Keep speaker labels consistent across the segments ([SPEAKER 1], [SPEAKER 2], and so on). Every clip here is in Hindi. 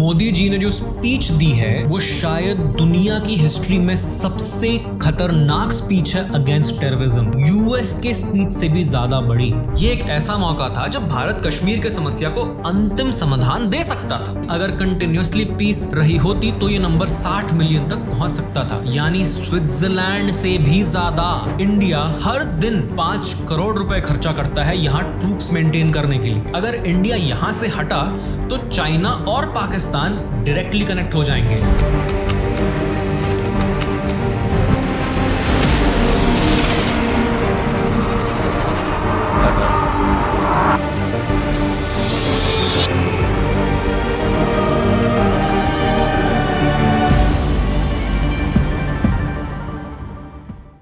[SPEAKER 1] मोदी जी ने जो स्पीच दी है वो शायद दुनिया की हिस्ट्री में सबसे खतरनाक स्पीच है अगेंस्ट टेररिज्म। यूएस के स्पीच से भी ज्यादा बड़ी। ये एक ऐसा मौका था जब भारत कश्मीर के समस्या को अंतिम समाधान दे सकता था। अगर कंटिन्यूअसली पीस रही होती तो ये नंबर 60 मिलियन तक पहुंच सकता था, यानी स्विट्जरलैंड से भी ज्यादा। इंडिया हर दिन 5 करोड़ रुपए खर्चा करता है यहाँ ट्रूप्स मेंटेन करने के लिए। अगर इंडिया यहाँ से हटा तो चाइना और पाकिस्तान डायरेक्टली कनेक्ट हो जाएंगे।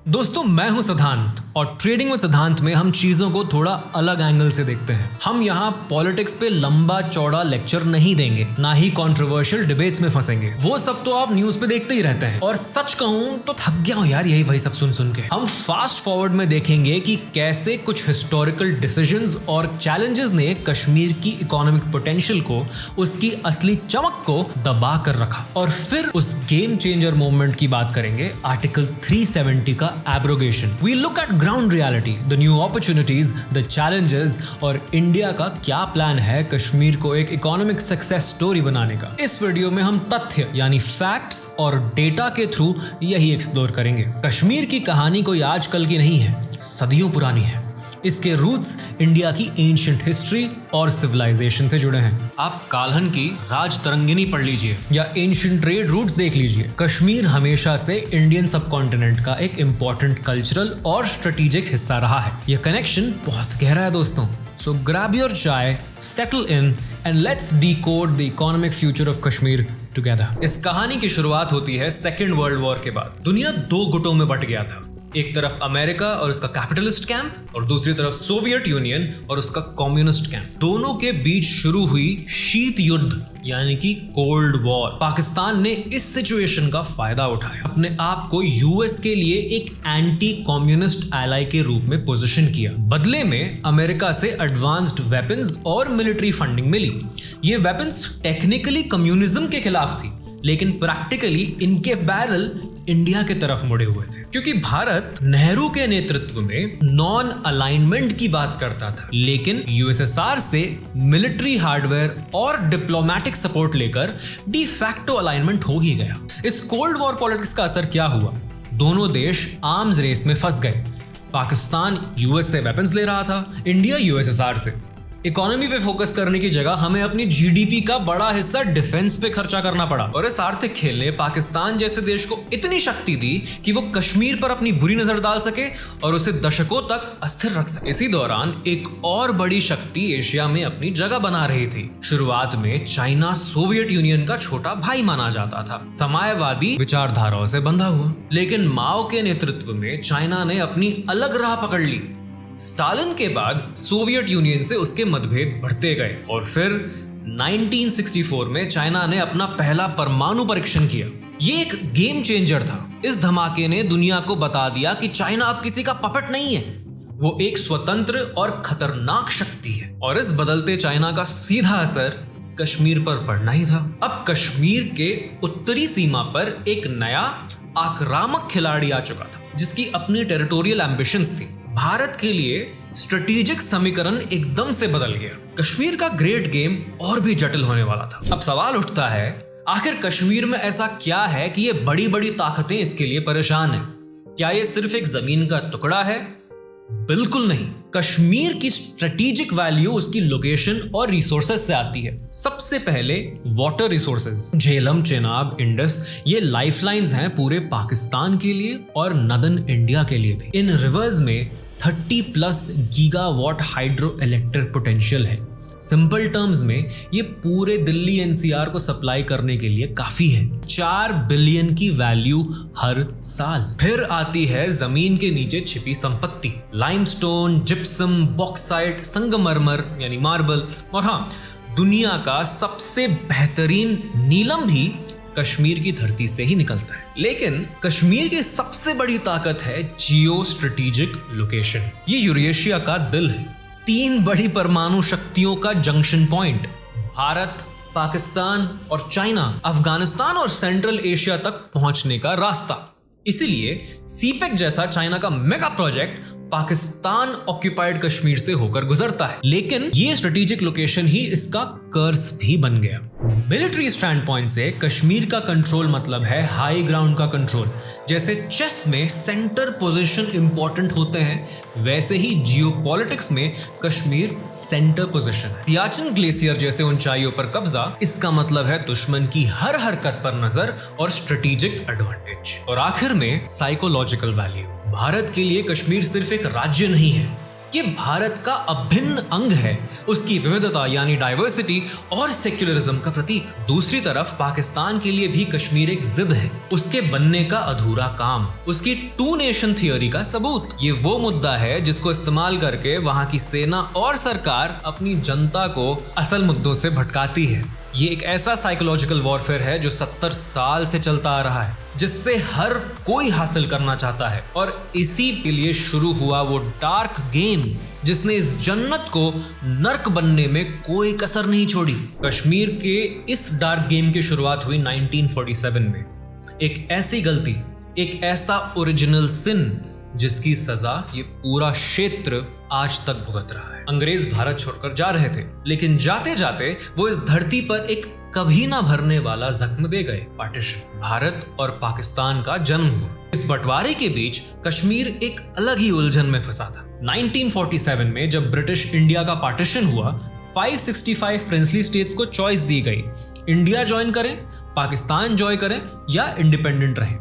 [SPEAKER 1] दोस्तों, मैं हूं सिद्धांत और ट्रेडिंग विद सिद्धांत में हम चीजों को थोड़ा अलग एंगल से देखते हैं। हम यहाँ पॉलिटिक्स पे लंबा चौड़ा लेक्चर नहीं देंगे, ना ही कंट्रोवर्शियल डिबेट्स में फंसेंगे। वो सब तो आप न्यूज पे देखते ही रहते हैं। और सच कहूं तो थक गया हूं यार यही वही सब सुन सुन के। हम फास्ट फॉरवर्ड में देखेंगे कि कैसे कुछ हिस्टोरिकल डिसीजंस और चैलेंजेस ने कश्मीर की इकोनॉमिक पोटेंशियल को, उसकी असली चमक को दबा कर रखा। और फिर उस गेम चेंजर मूवमेंट की बात करेंगे, आर्टिकल 370 का abrogation. We look at ground reality, the new opportunities, the challenges और इंडिया का क्या प्लान है कश्मीर को एक इकोनॉमिक सक्सेस स्टोरी बनाने का। इस वीडियो में हम तथ्य यानी फैक्ट्स और डेटा के थ्रू यही एक्सप्लोर करेंगे। कश्मीर की कहानी कोई आजकल की नहीं है, सदियों पुरानी है। इसके रूट्स इंडिया की एंशिएंट हिस्ट्री और सिविलाइजेशन से जुड़े हैं। आप काल्हन की राज तरंगिनी पढ़ लीजिए या एंशिएंट ट्रेड रूट्स देख लीजिए। कश्मीर हमेशा से इंडियन सबकॉन्टिनेंट का एक इंपॉर्टेंट कल्चरल और स्ट्रेटेजिक हिस्सा रहा है। यह कनेक्शन बहुत गहरा है दोस्तों। सो ग्रैब योर चाय, settle in and let's decode the economic future of Kashmir together. इस कहानी की शुरुआत होती है सेकेंड वर्ल्ड वॉर के बाद। दुनिया 2 गुटों में बट गया था। एक तरफ अमेरिका और उसका कैपिटलिस्ट कैंप और दूसरी तरफ सोवियत यूनियन और उसका कम्युनिस्ट कैंप। दोनों के बीच शुरू हुई शीत युद्ध यानी कि कोल्ड वॉर। पाकिस्तान ने इस सिचुएशन का फायदा उठाया, अपने आप को यूएस के लिए एक एंटी कम्युनिस्ट एलाई के रूप में पोजीशन किया। बदले में अमेरिका से एडवांस्ड वेपन्स और मिलिट्री फंडिंग मिली। ये वेपन्स टेक्निकली कम्युनिज्म के खिलाफ थी, लेकिन प्रैक्टिकली इनके बैरल इंडिया के तरफ मुड़े हुए थे, क्योंकि भारत नेहरू के नेतृत्व में नॉन अलाइनमेंट की बात करता था, लेकिन यूएसएसआर से मिलिट्री हार्डवेयर और डिप्लोमेटिक सपोर्ट लेकर डी फैक्टो अलाइनमेंट हो ही गया। इस कोल्ड वॉर पॉलिटिक्स का असर क्या हुआ? दोनों देश आर्म्स रेस में फंस गए। पाकिस्तान यूएस से वेपन्स ले रहा था, इंडिया यूएसएसआर से। इकोनॉमी पे फोकस करने की जगह हमें अपनी जीडीपी का बड़ा हिस्सा डिफेंस पे खर्चा करना पड़ा। और इस आर्थिक खेल ने पाकिस्तान जैसे देश को इतनी शक्ति दी कि वो कश्मीर पर अपनी बुरी नजर डाल सके और उसे दशकों तक अस्थिर रख सके। इसी दौरान एक और बड़ी शक्ति एशिया में अपनी जगह बना रही थी। शुरुआत में चाइना सोवियत यूनियन का छोटा भाई माना जाता था, साम्यवादी विचारधाराओं से बंधा हुआ। लेकिन माओ के नेतृत्व में चाइना ने अपनी अलग राह पकड़ ली। स्टालिन के बाद सोवियत यूनियन से उसके मतभेद बढ़ते गए और फिर 1964 में चाइना ने अपना पहला परमाणु परीक्षण किया। ये एक गेम चेंजर था। इस धमाके ने दुनिया को बता दिया कि चाइना अब किसी का पपेट नहीं है, वो एक स्वतंत्र और खतरनाक शक्ति है। और इस बदलते चाइना का सीधा असर कश्मीर पर पड़ना ही था। अब कश्मीर के उत्तरी सीमा पर एक नया आक्रामक खिलाड़ी आ चुका था, जिसकी अपनी टेरिटोरियल एम्बिशंस थी। भारत के लिए स्ट्रेटेजिक समीकरण एकदम से बदल गया। कश्मीर का ग्रेट गेम और भी जटिल होने वाला था। अब सवाल उठता है, आखिर कश्मीर में ऐसा क्या है कि ये बड़ी बड़ी ताकतें इसके लिए परेशान हैं? क्या ये सिर्फ एक जमीन का टुकड़ा है? बिल्कुल नहीं। कश्मीर की स्ट्रेटेजिक वैल्यू उसकी लोकेशन और रिसोर्सेज से आती है। सबसे पहले water resources. Jhelum, Chenab, Indus ये लाइफलाइंस हैं पूरे पाकिस्तान के लिए और नदर्न इंडिया के लिए भी। इन रिवर्स में 30+ गीगावाट हाइड्रो इलेक्ट्रिक पोटेंशियल है। सिंपल टर्म्स में ये पूरे दिल्ली एनसीआर को सप्लाई करने के लिए काफी है। 4 बिलियन की वैल्यू हर साल। फिर आती है जमीन के नीचे छिपी संपत्ति, लाइमस्टोन, जिप्सम, बॉक्साइट, संगमरमर यानी मार्बल, और हाँ, दुनिया का सबसे बेहतरीन नीलम भी कश्मीर की धरती से ही निकलता है। लेकिन कश्मीर की सबसे बड़ी ताकत है जियो स्ट्रेटेजिक लोकेशन। ये यूरेशिया का दिल है, 3 बड़ी परमाणु शक्तियों का जंक्शन पॉइंट, भारत, पाकिस्तान और चाइना, अफगानिस्तान और सेंट्रल एशिया तक पहुंचने का रास्ता। इसीलिए सीपेक जैसा चाइना का mega project Pakistan occupied Kashmir से होकर गुजरता है। लेकिन ये स्ट्रेटेजिक लोकेशन ही इसका कर्स भी बन गया। मिलिट्री स्टैंड पॉइंट से कश्मीर का कंट्रोल मतलब है हाई ग्राउंड का कंट्रोल। जैसे चेस में सेंटर पोजीशन इंपॉर्टेंट होते हैं, वैसे ही जियोपॉलिटिक्स में कश्मीर सेंटर पोजीशन है। सियाचिन ग्लेशियर जैसे ऊंचाइयों पर कब्जा, इसका मतलब है दुश्मन की हर हरकत पर नजर और स्ट्रेटेजिक एडवांटेज। और आखिर में साइकोलॉजिकल वैल्यू। भारत के लिए कश्मीर सिर्फ एक राज्य नहीं है, ये भारत का अभिन्न अंग है, उसकी विविधता यानी डाइवर्सिटी और सेक्युलरिज्म का प्रतीक। दूसरी तरफ पाकिस्तान के लिए भी कश्मीर एक जिद है, उसके बनने का अधूरा काम, उसकी टू नेशन थियोरी का सबूत। ये वो मुद्दा है जिसको इस्तेमाल करके वहां की सेना और सरकार अपनी जनता को असल मुद्दों से भटकाती है। ये एक ऐसा साइकोलॉजिकल वॉरफेयर है जो 70 साल से चलता आ रहा है, जिससे हर कोई हासिल करना चाहता है। और इसी के लिए शुरू हुआ वो डार्क गेम जिसने इस जन्नत को नर्क बनने में कोई कसर नहीं छोड़ी। कश्मीर के इस डार्क गेम की शुरुआत हुई 1947 में। एक ऐसी गलती, एक ऐसा ओरिजिनल सिन जिसकी सजा ये पूरा क्षेत्र आज तक भुगत रहा है। अंग्रेज भारत छोड़कर जा रहे थे, लेकिन जाते जाते वो इस धरती पर एक कभी ना भरने वाला जख्म दे गए, पार्टीशन। भारत और पाकिस्तान का जन्म हुआ। इस बंटवारे के बीच कश्मीर एक अलग ही उलझन में फंसा था। 1947 में जब ब्रिटिश इंडिया का पार्टीशन हुआ, 565 प्रिंसली स्टेट्स को चॉइस दी गई, इंडिया ज्वाइन करें, पाकिस्तान ज्वाइन करें या इंडिपेंडेंट रहें।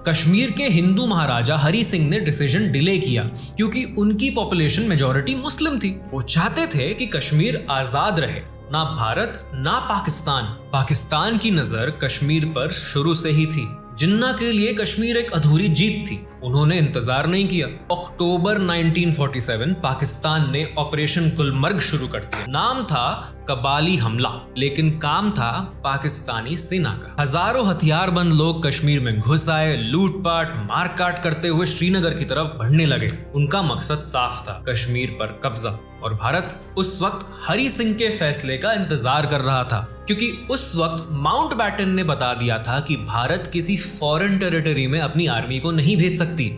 [SPEAKER 1] कश्मीर के हिंदू महाराजा हरि सिंह ने डिसीजन डिले किया क्योंकि उनकी पॉपुलेशन मेजॉरिटी मुस्लिम थी। वो चाहते थे कि कश्मीर आजाद रहे, ना भारत ना पाकिस्तान। पाकिस्तान की नजर कश्मीर पर शुरू से ही थी। जिन्ना के लिए कश्मीर एक अधूरी जीत थी। उन्होंने इंतजार नहीं किया। अक्टूबर 1947 पाकिस्तान ने ऑपरेशन गुलमर्ग शुरू कर दिया। नाम था कबाली हमला, लेकिन काम था पाकिस्तानी सेना का। हजारों हथियारबंद लोग कश्मीर में घुस आए, लूटपाट मारकाट करते हुए श्रीनगर की तरफ बढ़ने लगे। उनका मकसद साफ था, कश्मीर पर कब्जा। और भारत उस वक्त हरि सिंह के फैसले का इंतजार कर रहा था, क्योंकि उस वक्त माउंटबैटन ने बता दिया था कि भारत किसी फॉरेन टेरिटरी में अपनी आर्मी को नहीं भेज सकती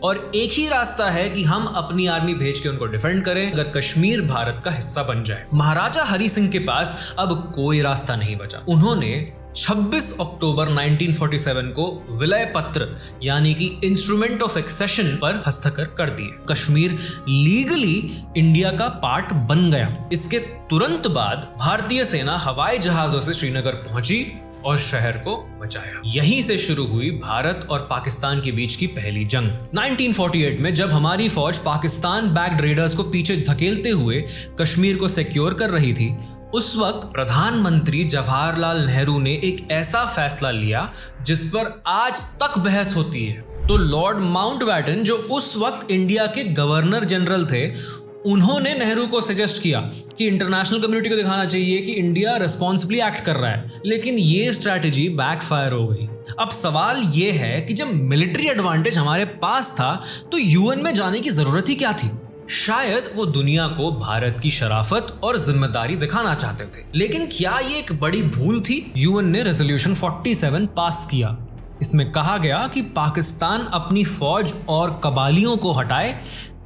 [SPEAKER 1] और एक ही रास्ता है कि हम अपनी आर्मी भेज के उनको डिफेंड करें अगर कश्मीर भारत का हिस्सा बन जाए। महाराजा हरि सिंह के पास अब कोई रास्ता नहीं बचा। उन्होंने 26 अक्टूबर 1947 को विलय पत्र यानी कि इंस्ट्रूमेंट ऑफ एक्सेशन पर हस्ताक्षर कर दिए। कश्मीर लीगली इंडिया का पार्ट बन गया। इसके तुरंत बाद भारतीय सेना हवाई जहाजों से श्रीनगर पहुंची और शहर को बचाया। यहीं से शुरू हुई भारत और पाकिस्तान के बीच की पहली जंग। 1948 में जब हमारी फौज पाकिस्तान बैक्ड रेडर्स को पीछे धकेलते हुए कश्मीर को सिक्योर कर रही थी, उस वक्त प्रधानमंत्री जवाहरलाल नेहरू ने एक ऐसा फैसला लिया जिस पर आज तक बहस होती है। तो लॉर्ड माउंटबैटन, जो उस वक्त इंडिया के गवर्नर जनरल थे, उन्होंने नेहरू को सजेस्ट किया कि इंटरनेशनल कम्युनिटी को दिखाना चाहिए कि इंडिया रिस्पॉन्सिबली एक्ट कर रहा है। लेकिन ये स्ट्रैटेजी बैकफायर हो गई। अब सवाल ये है कि जब मिलिट्री एडवांटेज हमारे पास था तो यूएन में जाने की जरूरत ही क्या थी? शायद वो दुनिया को भारत की शराफत और जिम्मेदारी दिखाना चाहते थे। लेकिन क्या ये एक बड़ी भूल थी? यूएन ने रेजोल्यूशन 47 पास किया। इसमें कहा गया कि पाकिस्तान अपनी फौज और कबालियों को हटाए,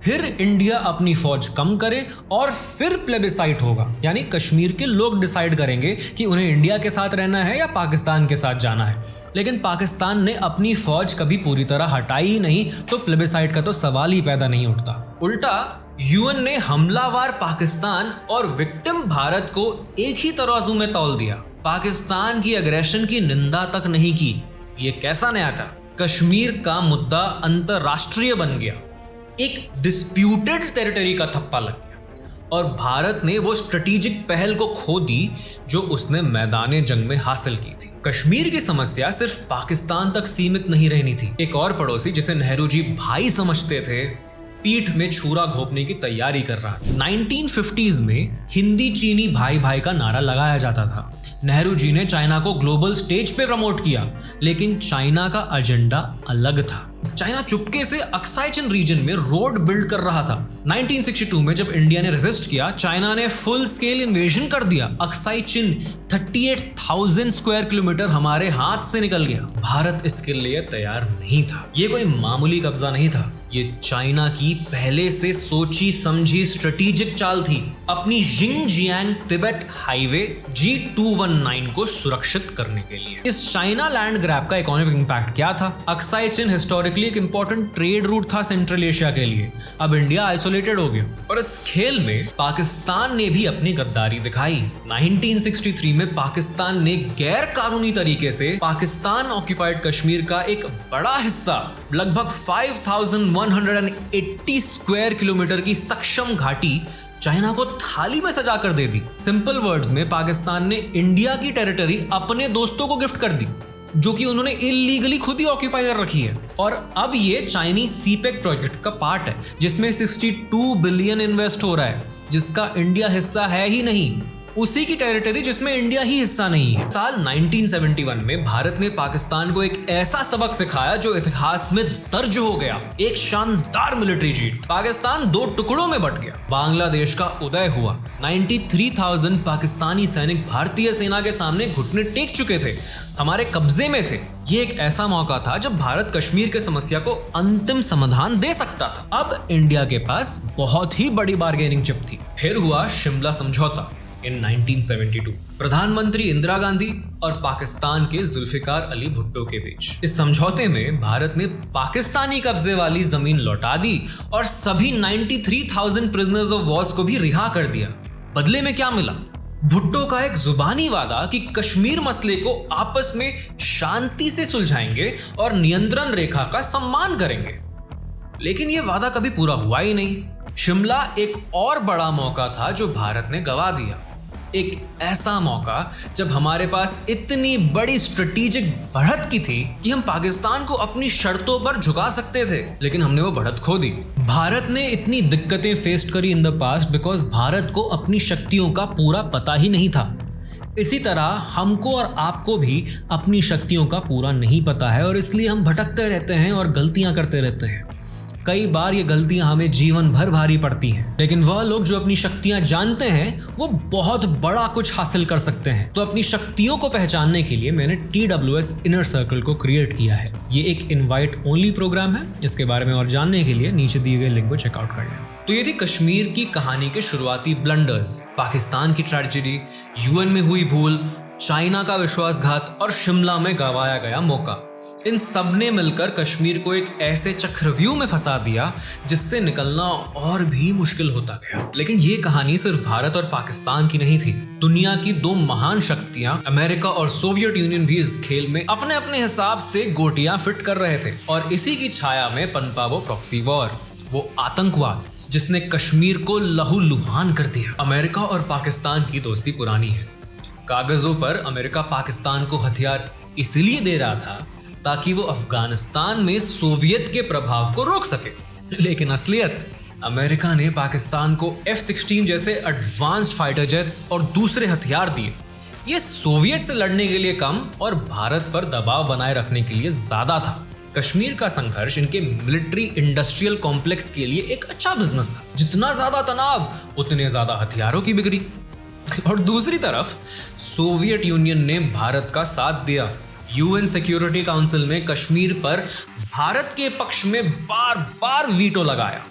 [SPEAKER 1] फिर इंडिया अपनी फौज कम करे और फिर प्लेबिसाइट होगा, यानी कश्मीर के लोग डिसाइड करेंगे कि उन्हें इंडिया के साथ रहना है या पाकिस्तान के साथ जाना है। लेकिन पाकिस्तान ने अपनी फौज कभी पूरी तरह हटाई ही नहीं, तो प्लेबिसाइट का तो सवाल ही पैदा नहीं उठता। उल्टा यूएन ने हमलावर पाकिस्तान और विक्टिम भारत को एक ही तराजू में तौल दिया। पाकिस्तान की एग्रेशन की निंदा तक नहीं की। ये कैसा नया था? कश्मीर का मुद्दा अंतरराष्ट्रीय बन गया, एक डिस्प्यूटेड टेरिटरी का थप्पा लग गया और भारत ने वो स्ट्रेटेजिक पहल को खो दी जो उसने मैदाने जंग में हासिल की थी। कश्मीर की समस्या सिर्फ पाकिस्तान तक सीमित नहीं रहनी थी। एक और पड़ोसी जिसे नेहरू जी भाई समझते थे, पीठ में छुरा घोंपने की तैयारी कर रहा था। 1950s में हिंदी चीनी भाई भाई का नारा लगाया जाता था। नेहरू जी ने चाइना को ग्लोबल स्टेज पे प्रमोट किया, लेकिन चाइना का एजेंडा अलग था। चाइना चुपके से अक्साई चिन रीजन में रोड बिल्ड कर रहा था। 1962 में जब इंडिया ने रेजिस्ट किया, चाइना ने फुल स्केल इन्वेजन कर दिया। अक्साई चिन 38,000 स्क्वायर किलोमीटर हमारे हाथ से निकल गया। भारत इसके लिए तैयार नहीं था। ये कोई मामूली कब्जा नहीं था, ये चाइना की पहले से सोची समझी स्ट्रेटेजिक चाल थी अपनी जिंगजियांग तिब्बत हाईवे G219 को सुरक्षित करने के लिए। इस चाइना लैंड ग्रैब का इकोनॉमिक इंपैक्ट क्या था? अक्साई चिन हिस्टोरिकली एक इंपॉर्टेंट ट्रेड रूट था सेंट्रल एशिया के लिए। अब इंडिया आइसोलेटेड हो गया और इस खेल में पाकिस्तान ने भी अपनी गद्दारी दिखाई। 1963 में पाकिस्तान ने गैर कानूनी तरीके से पाकिस्तान ऑक्यूपाइड कश्मीर का एक बड़ा हिस्सा, लगभग 5,180 स्क्वायर किलोमीटर की सक्षम घाटी चाइना को थाली में सजा कर दे दी। सिंपल वर्ड्स में पाकिस्तान ने इंडिया की टेरिटरी अपने दोस्तों को गिफ्ट कर दी, जो कि उन्होंने इलीगली खुद ही ऑक्यूपाई कर रखी है। और अब ये चाइनीज सीपेक प्रोजेक्ट का पार्ट है, जिसमें 62 बिलियन इन्वेस्ट हो रहा है, जिसका इंडिया हिस्सा है ही नहीं। उसी की टेरिटरी जिसमें इंडिया ही हिस्सा नहीं है। साल 1971 में भारत ने पाकिस्तान को एक ऐसा सबक सिखाया जो इतिहास में दर्ज हो गया। एक शानदार मिलिट्री जीत। पाकिस्तान 2 टुकड़ों में बट गया। बांग्लादेश का उदय हुआ। 93,000 पाकिस्तानी सैनिक भारतीय सेना के सामने घुटने टेक चुके थे, हमारे कब्जे में थे। ये एक ऐसा मौका था जब भारत कश्मीर के समस्या को अंतिम समाधान दे सकता था। अब इंडिया के पास बहुत ही बड़ी बार्गेनिंग चिप थी। फिर हुआ शिमला समझौता इन 1972, प्रधानमंत्री इंदिरा गांधी और पाकिस्तान के जुल्फिकार अली भुट्टो के बीच। इस समझौते में भारत ने पाकिस्तानी कब्जे वाली जमीन लौटा दी और सभी 93,000 प्रिजनर्स ऑफ वॉर्स को भी रिहा कर दिया। बदले में क्या मिला? भुट्टो का एक जुबानी वादा कि कश्मीर मसले को आपस में शांति से सुलझाएंगे और नियंत्रण रेखा का सम्मान करेंगे। लेकिन यह वादा कभी पूरा हुआ ही नहीं। शिमला एक और बड़ा मौका था जो भारत ने गंवा दिया। एक ऐसा मौका जब हमारे पास इतनी बड़ी स्ट्रेटेजिक बढ़त की थी कि हम पाकिस्तान को अपनी शर्तों पर झुका सकते थे, लेकिन हमने वो बढ़त खो दी। भारत ने इतनी दिक्कतें फेस करी in the past because Bharat को अपनी शक्तियों का पूरा पता ही नहीं था। इसी तरह हमको और आपको भी अपनी शक्तियों का पूरा नहीं पता है और इसलिए हम भटकते रहते हैं और गलतियां करते रहते हैं। कई बार ये गलतियां हमें जीवन भर भारी पड़ती हैं, लेकिन वह लोग जो अपनी शक्तियां जानते हैं वो बहुत बड़ा कुछ हासिल कर सकते हैं। तो अपनी शक्तियों को पहचानने के लिए मैंने TWS इनर सर्कल को क्रिएट किया है। ये एक इनवाइट ओनली प्रोग्राम है। इसके बारे में और जानने के लिए नीचे दिए गए लिंक को चेकआउट कर लें। तो ये थी कश्मीर की कहानी के शुरुआती ब्लंडर्स, पाकिस्तान की ट्रेजेडी, UN में हुई भूल, चाइना का विश्वासघात और शिमला में गंवाया गया मौका। इन सब ने मिलकर कश्मीर को एक ऐसे चक्रव्यूह में फंसा दिया जिससे निकलना और भी मुश्किल होता गया। लेकिन ये कहानी सिर्फ भारत और पाकिस्तान की नहीं थी। दुनिया की 2 महान शक्तियां, अमेरिका और सोवियत यूनियन भी इस खेल में अपने अपने हिसाब से गोटियां फिट कर रहे थे। और इसी की छाया में पनपा वो प्रॉक्सी वॉर, वो आतंकवाद जिसने कश्मीर को लहूलुहान कर दिया। अमेरिका और पाकिस्तान की दोस्ती पुरानी है। कागजों पर अमेरिका पाकिस्तान को हथियार इसलिए दे रहा था ताकि वो अफगानिस्तान में सोवियत के प्रभाव को रोक सके, लेकिन असलियत अमेरिका ने पाकिस्तान को F-16 जैसे एडवांस्ड फाइटर जेट्स और दूसरे हथियार दिए। ये सोवियत से लड़ने के लिए कम और भारत पर दबाव बनाए रखने के लिए ज्यादा था। कश्मीर का संघर्ष इनके मिलिट्री इंडस्ट्रियल कॉम्प्लेक्स के लिए एक अच्छा बिजनेस था। जितना ज्यादा तनाव उतने ज्यादा हथियारों की बिक्री। और दूसरी तरफ सोवियत यूनियन ने भारत का साथ दिया। UN सिक्योरिटी काउंसिल में कश्मीर पर भारत के पक्ष में बार बार वीटो लगाया।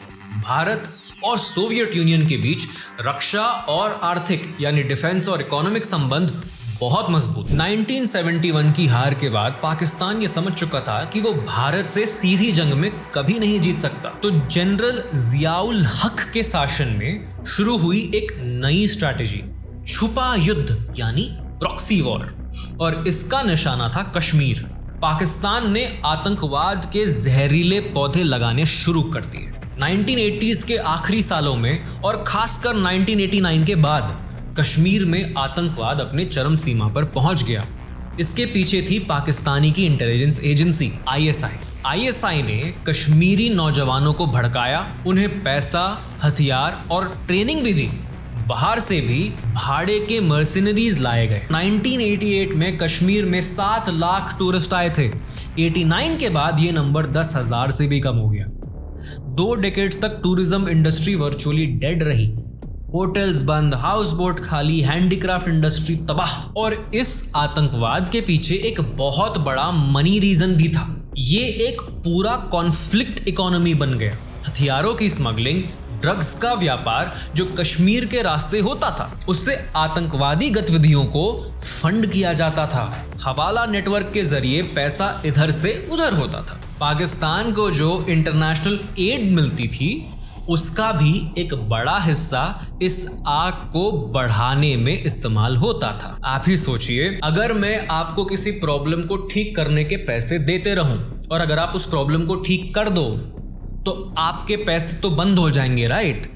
[SPEAKER 1] भारत और सोवियत यूनियन के बीच रक्षा और आर्थिक यानी डिफेंस और इकोनॉमिक संबंध बहुत मजबूत। 1971 की हार के बाद पाकिस्तान ये समझ चुका था कि वो भारत से सीधी जंग में कभी नहीं जीत सकता। तो जनरल जियाउल हक के शासन में शुरू हुई एक नई स्ट्रैटेजी, छुपा युद्ध यानी प्रॉक्सी वॉर, और इसका निशाना था कश्मीर। पाकिस्तान ने आतंकवाद के जहरीले पौधे लगाने शुरू कर दिए। 1980s के आखिरी सालों में और खासकर 1989 के बाद कश्मीर में आतंकवाद अपने चरम सीमा पर पहुंच गया। इसके पीछे थी पाकिस्तानी की इंटेलिजेंस एजेंसी ISI ने कश्मीरी नौजवानों को भड़काया, उन्हें पैसा, हथियार और ट्रेनिंग भी दी। बाहर से भी भाड़े के मर्सिनरीज लाए गए। 1988 में कश्मीर में 7 लाख टूरिस्ट आए थे। 89 के बाद ये नंबर 10,000 से भी कम हो गया। 2 डेकेड्स तक टूरिज्म इंडस्ट्री वर्चुअली डेड रही। होटल्स बंद, हाउस बोट खाली, हैंडीक्राफ्ट इंडस्ट्री तबाह। और इस आतंकवाद के पीछे एक बहुत बड़ा मनी रीजन भी था। ये एक पूरा कॉन्फ्लिक्ट इकोनॉमी बन गया। हथियारों की स्मगलिंग, ड्रग्स का व्यापार जो कश्मीर के रास्ते होता था, उससे आतंकवादी गतिविधियों को फंड किया जाता था। हवाला नेटवर्क के जरिए पैसा इधर से उधर होता था। पाकिस्तान को जो इंटरनेशनल एड मिलती थी, उसका भी एक बड़ा हिस्सा इस आग को बढ़ाने में इस्तेमाल होता था। आप ही सोचिए, अगर मैं आपको किसी प्रॉब्लम को ठीक करने के पैसे देते रहूं और अगर आप उस प्रॉब्लम को ठीक कर दो तो आपके पैसे तो बंद हो जाएंगे, राइट?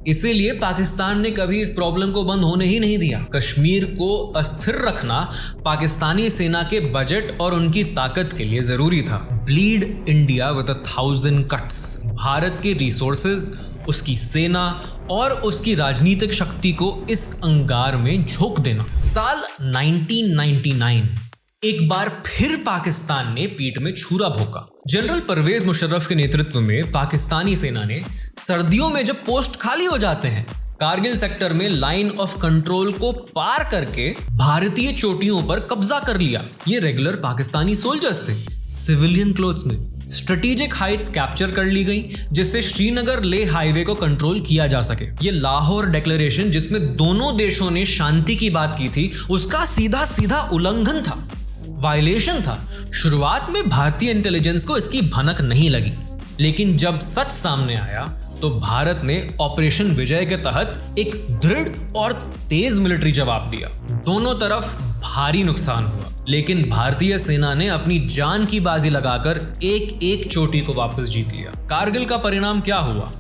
[SPEAKER 1] इसीलिए पाकिस्तान ने कभी इस प्रॉब्लम को बंद होने ही नहीं दिया। कश्मीर को अस्थिर रखना पाकिस्तानी सेना के बजट और उनकी ताकत के लिए जरूरी था। Bleed India with 1000 cuts. Bharat के रिसोर्सेज, उसकी सेना और उसकी राजनीतिक शक्ति को इस अंगार में झोंक देना। साल 1999 एक बार फिर पाकिस्तान ने पीठ में छुरा भोंका। जनरल परवेज मुशर्रफ के नेतृत्व में पाकिस्तानी सेना ने सर्दियों में जब पोस्ट खाली हो जाते हैं, कारगिल सेक्टर में लाइन ऑफ कंट्रोल को पार करके भारतीय चोटियों पर कब्जा कर लिया। ये रेगुलर पाकिस्तानी सोल्जर्स थे, सिविलियन क्लोथ्स में। स्ट्रेटेजिक हाइट्स कैप्चर कर ली गई, जिससे श्रीनगर लेह हाईवे को कंट्रोल किया जा सके। ये लाहौर डिक्लेरेशन, जिसमें दोनों देशों ने शांति की बात की थी, उसका सीधा सीधा उल्लंघन था, वायलेशन था। शुरुआत में भारतीय इंटेलिजेंस को इसकी भनक नहीं लगी, लेकिन जब सच सामने आया तो भारत ने ऑपरेशन विजय के तहत एक दृढ़ और तेज मिलिट्री जवाब दिया। दोनों तरफ भारी नुकसान हुआ, लेकिन भारतीय सेना ने अपनी जान की बाजी लगाकर एक एक चोटी को वापस जीत लिया। कारगिल का परिणाम क्या हुआ?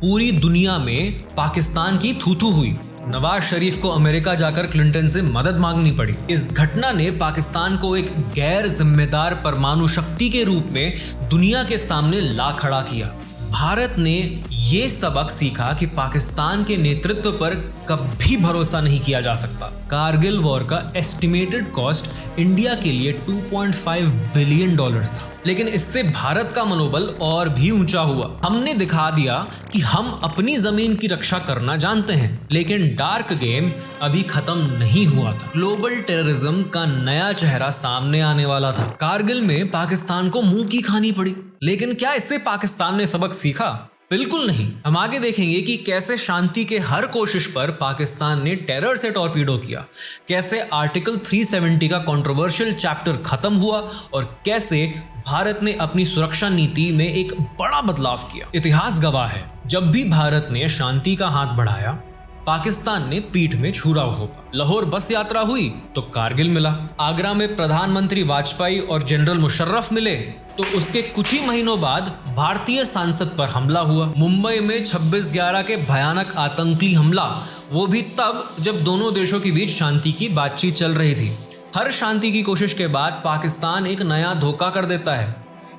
[SPEAKER 1] पूरी दुनिया में पाकिस्तान की थू-थू हुई। नवाज शरीफ को अमेरिका जाकर क्लिंटन से मदद मांगनी पड़ी। इस घटना ने पाकिस्तान को एक गैर जिम्मेदार परमाणु शक्ति के रूप में दुनिया के सामने ला खड़ा किया। भारत ने ये सबक सीखा कि पाकिस्तान के नेतृत्व पर कभी भरोसा नहीं किया जा सकता। कारगिल वॉर का एस्टिमेटेड कॉस्ट इंडिया के लिए $2.5 बिलियन था, लेकिन इससे भारत का मनोबल और भी ऊंचा हुआ। हमने दिखा दिया कि हम अपनी जमीन की रक्षा करना जानते हैं, लेकिन डार्क गेम अभी खत्म नहीं हुआ था। ग्लोबल टेररिज्म का नया चेहरा सामने आने वाला था। कारगिल में पाकिस्तान को मुंह की खानी पड़ी, लेकिन क्या इससे पाकिस्तान ने सबक सीखा? बिल्कुल नहीं। हम आगे देखेंगे कि कैसे शांति के हर कोशिश पर पाकिस्तान ने टेरर से टॉर्पीडो किया, कैसे आर्टिकल 370 का कंट्रोवर्शियल चैप्टर खत्म हुआ और कैसे भारत ने अपनी सुरक्षा नीति में एक बड़ा बदलाव किया। इतिहास गवाह है, जब भी भारत ने शांति का हाथ बढ़ाया, पाकिस्तान ने पीठ में छुरा घोंपा। लाहौर बस यात्रा हुई तो कारगिल मिला। आगरा में प्रधानमंत्री वाजपेयी और जनरल मुशर्रफ मिले तो उसके कुछ ही महीनों बाद भारतीय सांसद पर हमला हुआ। मुंबई में 26/11 के भयानक आतंकी हमला, वो भी तब जब दोनों देशों के बीच शांति की बातचीत चल रही थी। हर शांति की कोशिश के बाद पाकिस्तान एक नया धोखा कर देता है।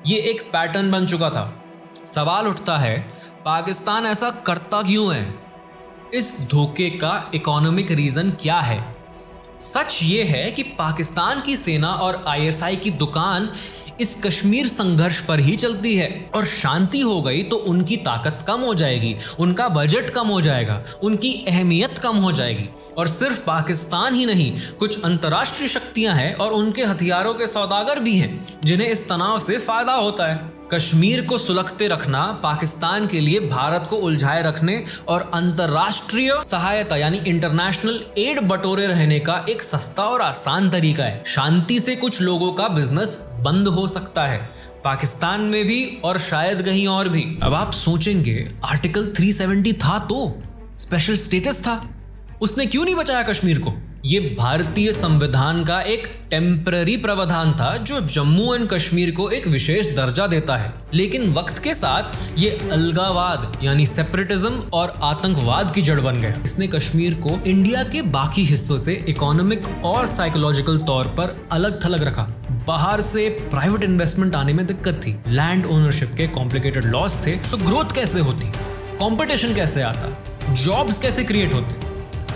[SPEAKER 1] ये एक पैटर्न बन चुका था। सवाल उठता है, पाकिस्तान ऐसा करता क्यों है? इस धोखे का इकोनॉमिक रीजन क्या है? सच ये है कि पाकिस्तान की सेना और आईएसआई की दुकान इस कश्मीर संघर्ष पर ही चलती है, और शांति हो गई तो उनकी ताकत कम हो जाएगी, उनका बजट कम हो जाएगा, उनकी अहमियत कम हो जाएगी। और सिर्फ पाकिस्तान ही नहीं, कुछ अंतर्राष्ट्रीय शक्तियां हैं और उनके हथियारों के सौदागर भी हैं, जिन्हें इस तनाव से फायदा होता है। कश्मीर को सुलगते रखना पाकिस्तान के लिए भारत को उलझाए रखने और अंतर्राष्ट्रीय सहायता यानी इंटरनेशनल एड बटोरे रहने का एक सस्ता और आसान तरीका है। शांति से कुछ लोगों का बिजनेस बंद हो सकता है, पाकिस्तान में भी और शायद कहीं और भी। अब आप सोचेंगे, आर्टिकल 370 था तो स्पेशल स्टेटस था, उसने क्यों नहीं बचाया कश्मीर को? ये भारतीय संविधान का एक टेम्पररी प्रावधान था जो जम्मू एंड कश्मीर को एक विशेष दर्जा देता है, लेकिन वक्त के साथ ये अलगावाद यानी सेपरेटिज्म और आतंकवाद की जड़ बन गया। इसने कश्मीर को इंडिया के बाकी हिस्सों से इकोनॉमिक और साइकोलॉजिकल तौर पर अलग थलग रखा। बाहर से प्राइवेट इन्वेस्टमेंट आने में दिक्कत थी, लैंड ओनरशिप के कॉम्प्लिकेटेड लॉस थे, तो ग्रोथ कैसे होती, कंपटीशन कैसे आता, जॉब्स कैसे क्रिएट होते?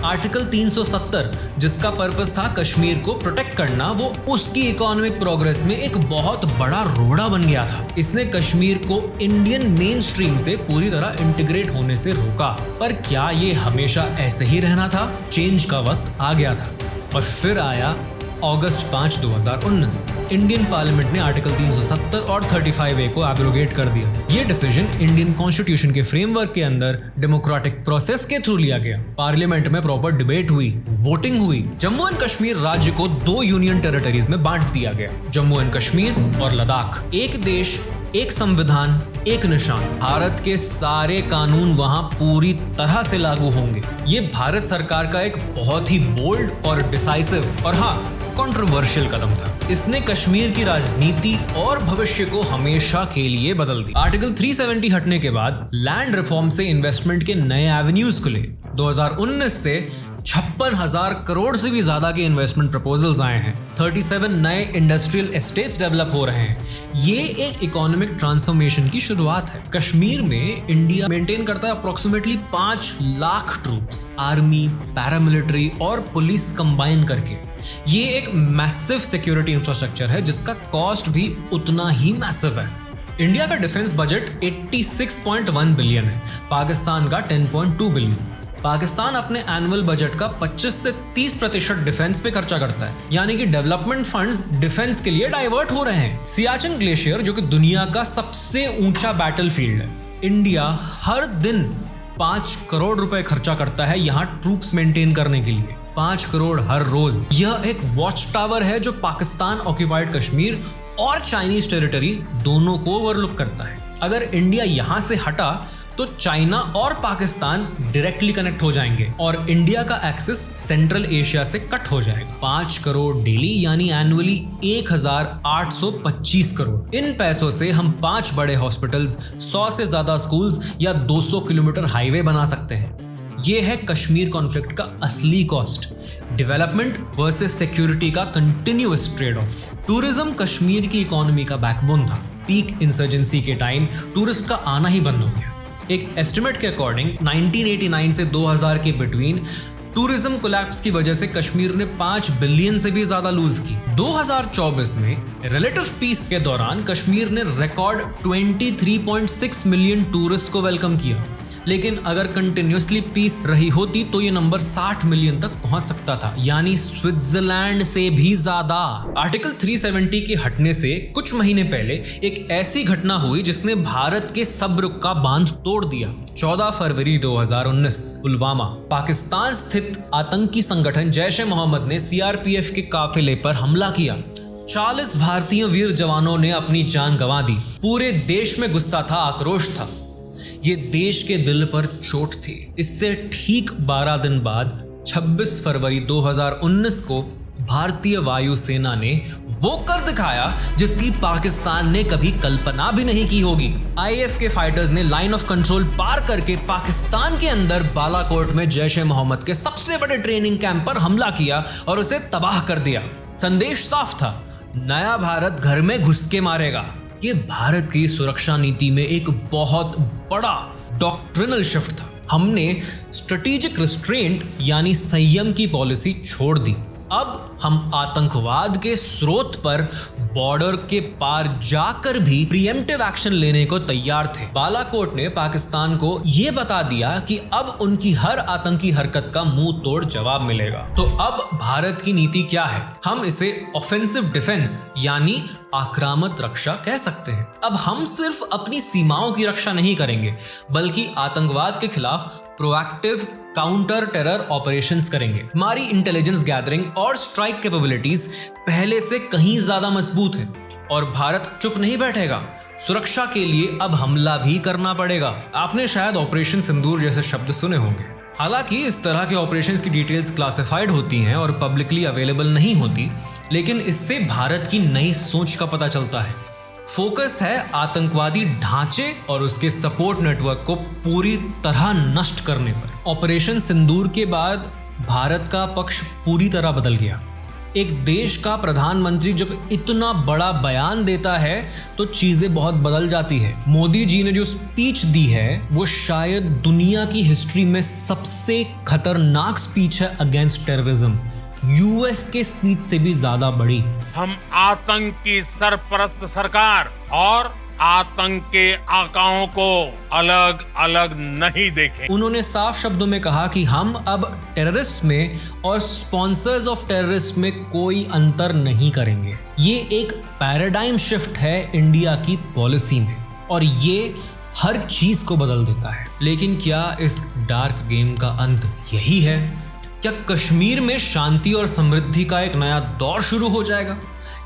[SPEAKER 1] आर्टिकल 370 जिसका पर्पस था कश्मीर को प्रोटेक्ट करना, वो उसकी इकोनॉमिक प्रोग्रेस में एक बहुत बड़ा रोड़ा बन गया था। इसने कश्मीर को इंडियन मेन स्ट्रीम से पूरी तरह इंटीग्रेट होने से रोका। पर क्या ये हमेशा ऐसे ही रहना था? चेंज का वक्त आ गया था और फिर आया अगस्त 5, 2019। इंडियन पार्लियामेंट ने आर्टिकल 370 और 35A को एब्रोगेट कर दिया। ये डिसीजन इंडियन कॉन्स्टिट्यूशन के फ्रेमवर्क के अंदर डेमोक्रेटिक प्रोसेस के थ्रू लिया गया। पार्लियामेंट में प्रॉपर डिबेट हुई, वोटिंग हुई। जम्मू एंड कश्मीर राज्य को 2 यूनियन टेरिटरीज में बांट दिया गया, जम्मू एंड कश्मीर और लद्दाख। एक देश, एक संविधान, एक निशान। भारत के सारे कानून वहां पूरी तरह से लागू होंगे। ये भारत सरकार का एक बहुत ही बोल्ड और डिसाइसिव और कंट्रोवर्शियल कदम था। इसने कश्मीर की राजनीति और भविष्य को हमेशा के लिए बदल दिया। आर्टिकल 370 हटने के बाद लैंड रिफॉर्म से इन्वेस्टमेंट के नए एवेन्यूज खुले। 2019 से 56,000 करोड़ से भी ज्यादा के इन्वेस्टमेंट प्रपोजल्स आए हैं। 37 नए इंडस्ट्रियल एस्टेट्स डेवलप हो रहे हैं। ये एक इकोनॉमिक ट्रांसफॉर्मेशन की शुरुआत है। कश्मीर में इंडिया मेंटेन करता है approximately 5 lakh troops, army, paramilitary और पुलिस कंबाइन करके। ये एक मैसिव सिक्योरिटी इंफ्रास्ट्रक्चर है जिसका कॉस्ट भी उतना ही मैसिव है। इंडिया का डिफेंस बजट 86.1 बिलियन है, पाकिस्तान का 10.2 बिलियन। पाकिस्तान अपने एनुअल बजट का 25 से 30% डिफेंस पे खर्चा करता है, यानी कि डेवलपमेंट फंड्स डिफेंस के लिए डाइवर्ट हो रहे हैं। सियाचिन ग्लेशियर जो कि दुनिया का सबसे ऊंचा बैटलफील्ड है, इंडिया हर दिन 5 करोड़ रुपए खर्चा करता है यहाँ ट्रूप्स मेंटेन करने के लिए। 5 करोड़ हर रोज। यह एक वॉच टावर है जो पाकिस्तान ऑक्यूपाइड कश्मीर और चाइनीज टेरिटरी दोनों को ओवरलुक करता है। अगर इंडिया यहां से हटा तो चाइना और पाकिस्तान डायरेक्टली कनेक्ट हो जाएंगे और इंडिया का एक्सेस सेंट्रल एशिया से कट हो जाएगा। 5 करोड़ डेली यानी एनुअली 1825 करोड़। इन पैसों से हम 5 बड़े हॉस्पिटल्स, 100 से ज्यादा स्कूल्स या 200 किलोमीटर हाईवे बना सकते हैं। ये है कश्मीर कॉन्फ्लिक्ट का असली कॉस्ट, डेवलपमेंट वर्सेस सिक्योरिटी का continuous trade off. Tourism Kashmir की इकोनॉमी का बैकबोन था। पीक इंसर्जेंसी के टाइम टूरिस्ट का आना ही बंद हो गया। एक एस्टिमेट के अकॉर्डिंग 1989 से 2000 के बिटवीन टूरिज्म कोलैप्स की वजह से कश्मीर ने 5 बिलियन से भी ज्यादा लूज की। 2024 में रिलेटिव पीस के दौरान कश्मीर ने रिकॉर्ड 23.6 मिलियन टूरिस्ट को वेलकम किया, लेकिन अगर कंटिन्यूसली पीस रही होती तो ये नंबर 60 मिलियन तक पहुंच सकता था, यानी स्विट्जरलैंड से भी ज्यादा। आर्टिकल 370 के हटने से कुछ महीने पहले एक ऐसी घटना हुई जिसने भारत के सब्र का बांध तोड़ दिया। 14 फरवरी 2019 पुलवामा। पाकिस्तान स्थित आतंकी संगठन जैश ए मोहम्मद ने सीआरपीएफ के काफिले पर हमला किया। 40 भारतीय वीर जवानों ने अपनी जान गंवा दी। पूरे देश में गुस्सा था, आक्रोश था। ये देश के दिल पर चोट थी। इससे ठीक 12 दिन बाद 26 फरवरी 2019 को भारतीय वायुसेना ने वो कर दिखाया जिसकी पाकिस्तान ने कभी कल्पना भी नहीं की होगी। आईएफ के फाइटर्स ने लाइन ऑफ कंट्रोल पार करके पाकिस्तान के अंदर बालाकोट में जैश ए मोहम्मद के सबसे बड़े ट्रेनिंग कैंप पर हमला किया और उसे तबाह कर दिया। संदेश साफ था, नया भारत घर में घुस के मारेगा। ये भारत की सुरक्षा नीति में एक बहुत बड़ा डॉक्ट्रिनल शिफ्ट था। हमने स्ट्रेटेजिक रिस्ट्रेंट यानी संयम की पॉलिसी छोड़ दी। अब हम आतंकवाद के स्रोत पर बॉर्डर के पार जाकर भी प्रीएम्प्टिव एक्शन लेने को तैयार थे। बालाकोट ने पाकिस्तान को यह बता दिया कि अब उनकी हर आतंकी हरकत का मुंह तोड़ जवाब मिलेगा। तो अब भारत की नीति क्या है? हम इसे ऑफेंसिव डिफेंस यानी आक्रामक रक्षा कह सकते हैं। अब हम सिर्फ अपनी सीमाओं की रक्षा नहीं करेंगे, बल्कि आतंकवाद के खिलाफ प्रोएक्टिव काउंटर टेरर ऑपरेशंस करेंगे। हमारी इंटेलिजेंस गैदरिंग और स्ट्राइक कैपेबिलिटीज पहले से कहीं ज्यादा मजबूत है और भारत चुप नहीं बैठेगा। सुरक्षा के लिए अब हमला भी करना पड़ेगा। आपने शायद ऑपरेशन सिंदूर जैसे शब्द सुने होंगे। हालांकि इस तरह के ऑपरेशंस की डिटेल्स क्लासिफाइड होती हैं और पब्लिकली अवेलेबल नहीं होती, लेकिन इससे भारत की नई सोच का पता चलता है। फोकस है आतंकवादी ढांचे और उसके सपोर्ट नेटवर्क को पूरी तरह नष्ट करने पर। ऑपरेशन सिंदूर के बाद भारत का पक्ष पूरी तरह बदल गया। एक देश का प्रधानमंत्री जब इतना बड़ा बयान देता है तो चीजें बहुत बदल जाती है। मोदी जी ने जो स्पीच दी है वो शायद दुनिया की हिस्ट्री में सबसे खतरनाक स्पीच है अगेंस्ट टेररिज्म, यूएस के स्पीच से भी ज्यादा बड़ी।
[SPEAKER 2] हम आतंक की सरपरस्त सरकार और आतंक के आकाओं को अलग अलग नहीं देखें।
[SPEAKER 1] उन्होंने साफ शब्दों में कहा कि हम अब टेररिस्ट में और स्पॉन्सर्स ऑफ टेररिस्ट में कोई अंतर नहीं करेंगे। ये एक पैराडाइम शिफ्ट है इंडिया की पॉलिसी में और ये हर चीज को बदल देता है। लेकिन क्या इस डार्क गेम का अंत यही है? क्या कश्मीर में शांति और समृद्धि का एक नया दौर शुरू हो जाएगा,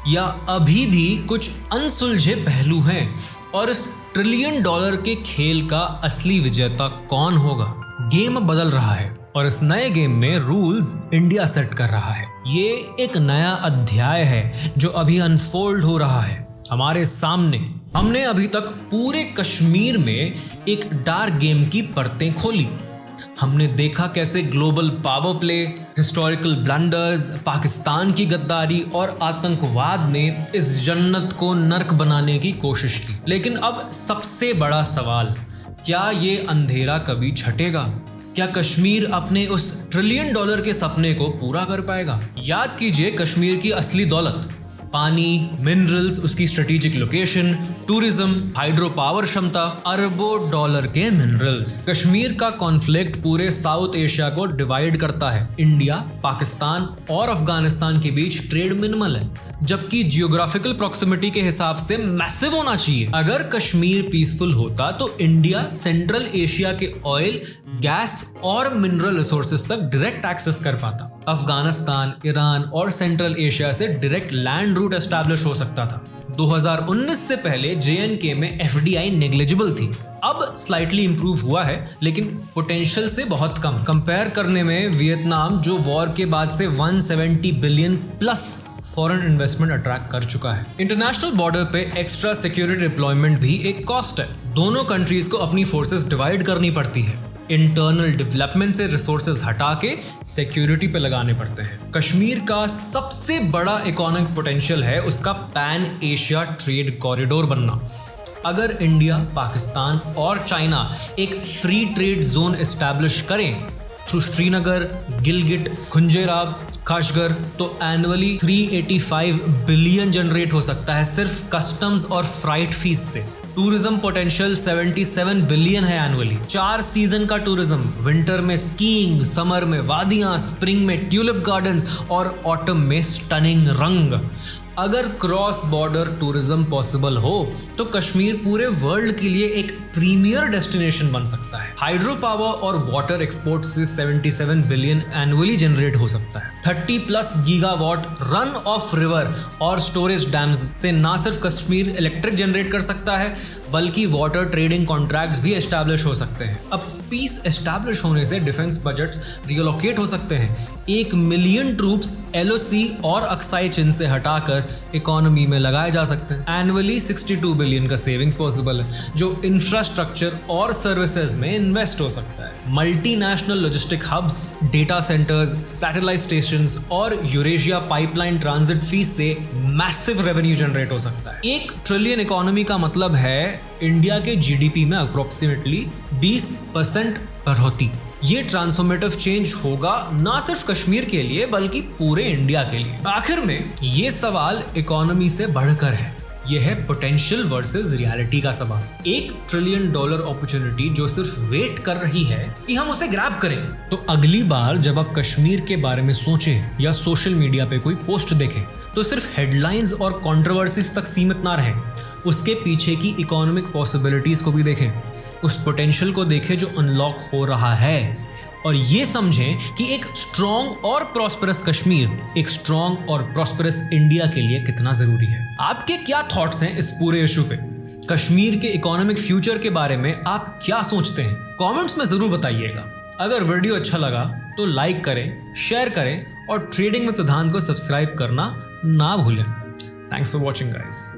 [SPEAKER 1] या अभी भी कुछ अनसुलझे पहलू हैं और इस $1 ट्रिलियन के खेल का असली विजेता कौन होगा? गेम बदल रहा है और इस नए गेम में रूल्स इंडिया सेट कर रहा है। ये एक नया अध्याय है जो अभी अनफोल्ड हो रहा है हमारे सामने। हमने अभी तक पूरे कश्मीर में एक डार्क गेम की परतें खोली। हमने देखा कैसे global power play, historical blunders, Pakistan की गद्दारी और आतंकवाद ने इस जन्नत को नर्क बनाने की कोशिश की। लेकिन अब सबसे बड़ा सवाल, क्या ये अंधेरा कभी छटेगा? क्या कश्मीर अपने उस $1 ट्रिलियन के सपने को पूरा कर पाएगा? याद कीजिए कश्मीर की असली दौलत, पानी, मिनरल्स, उसकी strategic location, tourism, hydro power क्षमता, अरबों डॉलर के मिनरल्स। कश्मीर का कॉन्फ्लिक्ट पूरे साउथ एशिया को डिवाइड करता है। इंडिया, पाकिस्तान और अफगानिस्तान के बीच ट्रेड मिनिमल है, जबकि जियोग्राफिकल प्रॉक्सिमिटी के हिसाब से मैसिव होना चाहिए। अगर कश्मीर पीसफुल होता तो इंडिया सेंट्रल एशिया के ऑयल, गैस और मिनरल रिसोर्सेज तक डायरेक्ट एक्सेस कर पाता। अफगानिस्तान, ईरान और सेंट्रल एशिया से डायरेक्ट लैंड रूट एस्टैब्लिश हो सकता था। 2019 से पहले JNK में FDI नेग्लिजिबल थी। अब स्लाइटली इंप्रूव हुआ है लेकिन पोटेंशियल से बहुत कम। कंपेयर करने में वियतनाम, जो वॉर के बाद से 170 billion plus foreign investment attract कर चुका है। इंटरनेशनल बॉर्डर पे एक्स्ट्रा सिक्योरिटी डिप्लॉयमेंट भी एक कॉस्ट है। दोनों कंट्रीज को अपनी फोर्सेस डिवाइड करनी पड़ती है। इंटरनल डेवलपमेंट से रिसोर्सेज हटा के सिक्योरिटी पे लगाने पड़ते हैं। कश्मीर का सबसे बड़ा इकोनॉमिक पोटेंशियल है उसका पैन एशिया ट्रेड कॉरिडोर बनना। अगर इंडिया, पाकिस्तान और चाइना एक फ्री ट्रेड जोन एस्टैब्लिश करें थ्रू श्रीनगर, गिलगिट, खुंजेराब, खाशगर, तो एनुअली 385 बिलियन जनरेट हो सकता है सिर्फ कस्टम्स और फ्राइट फीस से। टूरिज्म पोटेंशियल 77 बिलियन है एनुअली। 4 सीजन का टूरिज्म, विंटर में स्कीइंग, समर में वादियां, स्प्रिंग में ट्यूलिप गार्डन्स और ऑटम में स्टनिंग रंग। अगर क्रॉस बॉर्डर टूरिज्म पॉसिबल हो तो कश्मीर पूरे वर्ल्ड के लिए एक प्रीमियर डेस्टिनेशन बन सकता है। हाइड्रो पावर और वाटर एक्सपोर्ट से 77 बिलियन एनुअली जनरेट हो सकता है। 30+ गीगावाट रन ऑफ रिवर और स्टोरेज डैम्स से ना सिर्फ कश्मीर इलेक्ट्रिक जनरेट कर सकता है बल्कि वाटर ट्रेडिंग कॉन्ट्रैक्ट्स भी एस्टैब्लिश हो सकते हैं। अब पीस एस्टैब्लिश होने से डिफेंस बजट्स रिलोकेट हो सकते हैं। 1 मिलियन ट्रूप्स LOC और अक्साई चिन से हटाकर इकोनॉमी में लगाए जा सकते हैं। एनुअली 62 बिलियन का सेविंग्स पॉसिबल है जो इंफ्रास्ट्रक्चर और सर्विसेज में इन्वेस्ट हो सकता है। Multinational logistic hubs, data centres, satellite stations और यूरेशिया पाइपलाइन ट्रांजिट फीस से मैसिव रेवेन्यू जनरेट हो सकता है। 1 ट्रिलियन इकोनॉमी का मतलब है इंडिया के GDP में अप्रोक्सीमेटली 20% बढ़ोतरी। ये ट्रांसफॉर्मेटिव चेंज होगा ना सिर्फ कश्मीर के लिए बल्कि पूरे इंडिया के लिए। आखिर में ये सवाल इकोनॉमी से बढ़कर है, यह है पोटेंशियल वर्सेस रियलिटी का सवाल। $1 ट्रिलियन अपॉर्चुनिटी जो सिर्फ वेट कर रही है कि हम उसे ग्रैब करें। तो अगली बार जब आप कश्मीर के बारे में सोचें या सोशल मीडिया पे कोई पोस्ट देखें तो सिर्फ हेडलाइंस और कंट्रोवर्सीज तक सीमित ना रहें, उसके पीछे की इकोनॉमिक पॉसिबिलिटीज को भी देखें, उस पोटेंशियल को देखें जो अनलॉक हो रहा है और ये समझें कि एक स्ट्रॉन्ग और प्रॉस्पेरस कश्मीर, एक स्ट्रॉन्ग और प्रॉस्पेरस इंडिया के लिए कितना जरूरी है। आपके क्या थॉट्स हैं इस पूरे इशू पे? कश्मीर के इकोनॉमिक फ्यूचर के बारे में आप क्या सोचते हैं? कमेंट्स में जरूर बताइएगा। अगर वीडियो अच्छा लगा तो लाइक करें, शेयर करें और ट्रेडिंग विद सिद्धांत को सब्सक्राइब करना ना भूलें। Thanks for watching guys.